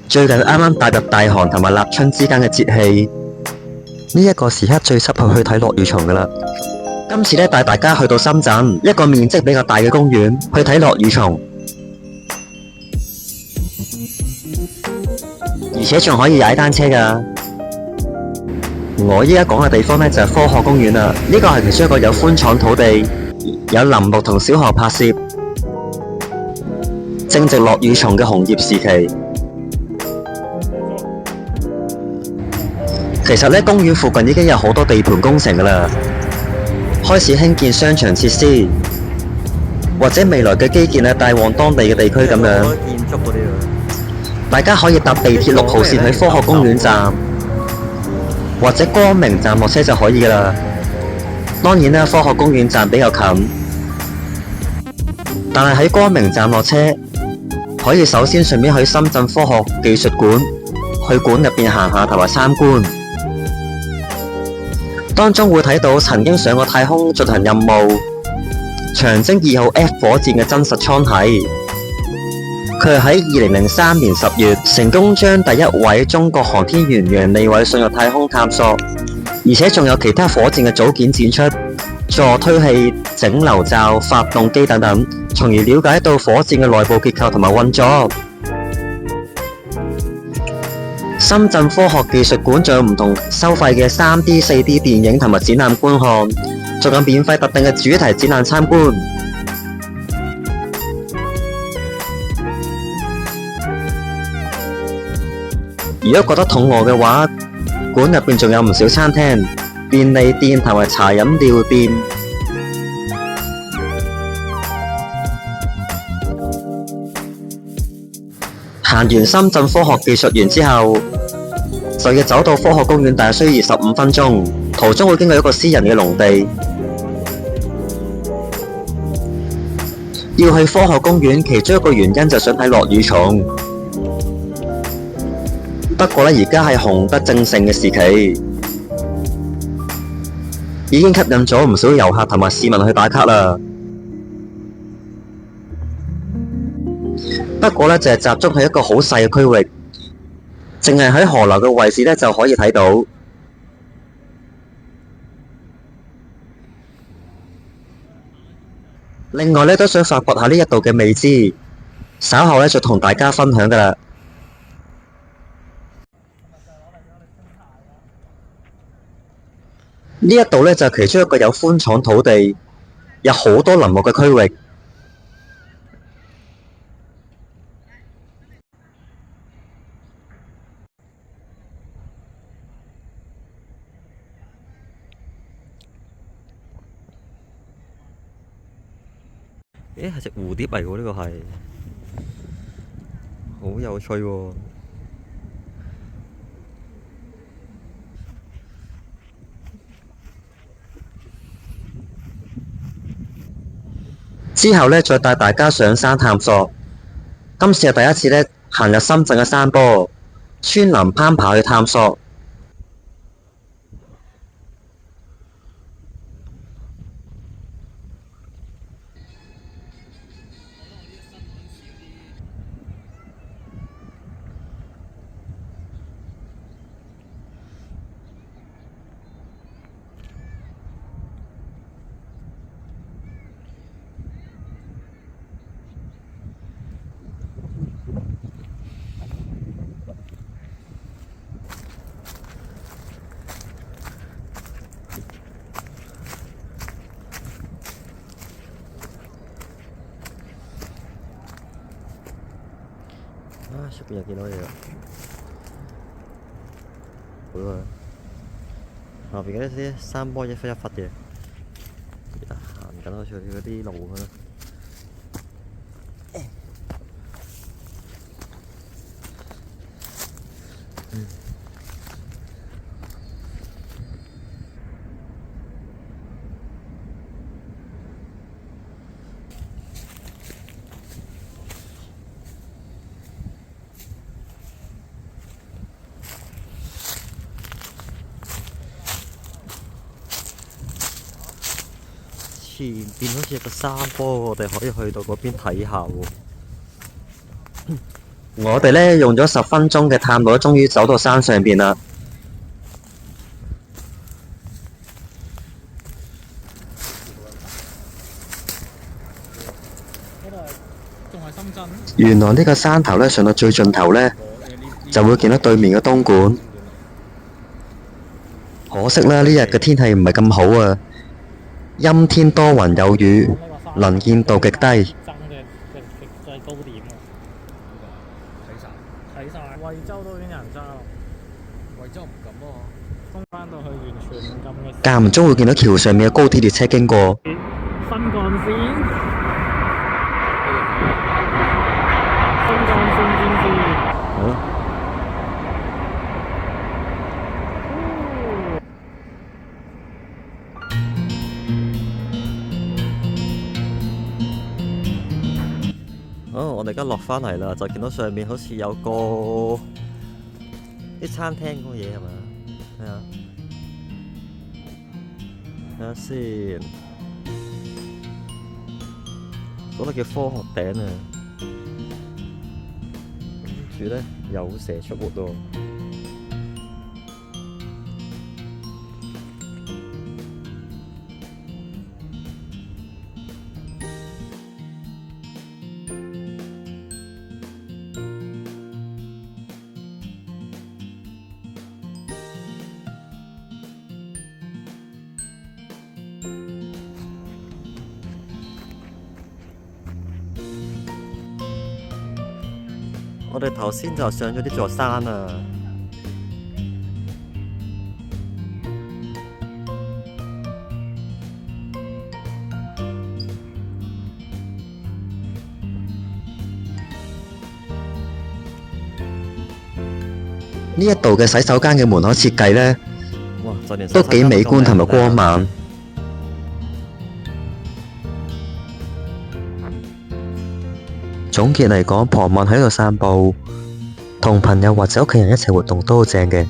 最近啱啱踏入大寒同埋立春之間嘅節氣，呢一個時刻最適合去睇落羽蟲噶啦。今次咧帶大家去到深圳一個面積比較大嘅公園去睇落羽蟲，而且仲可以踩單車噶。我依家講嘅地方呢，就係科學公園啦，呢個係其中一個有寬敞土地、有林木同小河拍攝，正值落羽蟲嘅紅葉時期。其實呢，公園附近已經有好多地盤工程噶啦，開始興建商場設施，或者未來嘅基建咧帶往當地嘅地區咁樣。大家可以搭地鐵6號線去科學公園站，或者光明站落車就可以噶啦。當然啦，科學公園站比較近，但係喺光明站落車，可以首先順便去深圳科學技術館，去館入邊行下同埋參觀。當中會睇到曾經上過太空進行任務長征2號 F 火箭嘅真實艙體，佢係喺2003年10月成功將第一位中國航天員楊利偉送入太空探索，而且仲有其他火箭嘅組件展出，助推器、整流罩、發動機等等，從而了解到火箭嘅內部結構同埋運作。深圳科學技術館仲有唔同收費嘅 3D、4D 電影同埋展覽觀看，仲有免費特定嘅主題展覽參觀。如果覺得肚餓嘅話，館入邊仲有唔少餐廳、便利店同埋茶飲料店。行完深圳科學技術園之後，就要走到科學公園，大約需要15分鐘。途中會經過一個私人嘅農地。要去科學公園，其中一個原因就想睇落羽蟲。不過呢，而家係紅得正盛嘅時期，已經吸引咗唔少遊客同埋市民去打卡啦。不過呢，就係集中喺一個好細嘅區域，淨係喺河流嘅位置呢就可以睇到。另外呢，都想發掘下呢一度嘅未知，稍後呢就同大家分享噶啦。呢一度呢就係其中一個有寬敞土地、有好多林木嘅區域。誒，係隻蝴蝶嚟喎，呢個係好有趣喎。之後呢，再帶大家上山探索。今次係第一次呢，行入深圳嘅山坡，穿林攀爬去探索。啊！出邊又見到嘢啦，好啊！後邊嗰啲山坡一忽一忽嘅，行緊好似嗰啲路咁咯。變好似一個山坡，我哋可以去到嗰邊睇下喎。我哋呢用咗10分鐘嘅探路，終於走到山上邊啦。原來呢個山頭呢，上到最盡頭呢，就會見到對面嘅東莞。可惜啦，呢日嘅天氣唔係咁好啊，陰天多雲有雨，能見度極低。增嘅最高點啊！睇晒，惠州都已經有人揸咯。惠州唔敢咯，封翻到去完全唔禁嘅。間唔中會見到橋上面嘅高鐵列車經過。新幹線，新幹線戰士。我哋而家落返嚟啦，就見到上面好似有個啲餐廳嗰個嘢係咪？係啊，睇下先，嗰度叫科學頂啊，跟住咧有蛇出沒喎。我哋頭先就上咗呢座山啊！呢一度嘅洗手間嘅門口設計呢，都幾美觀同埋光猛。總結嚟講，傍晚喺度散步，同朋友或者屋企人一齊活動都好正嘅。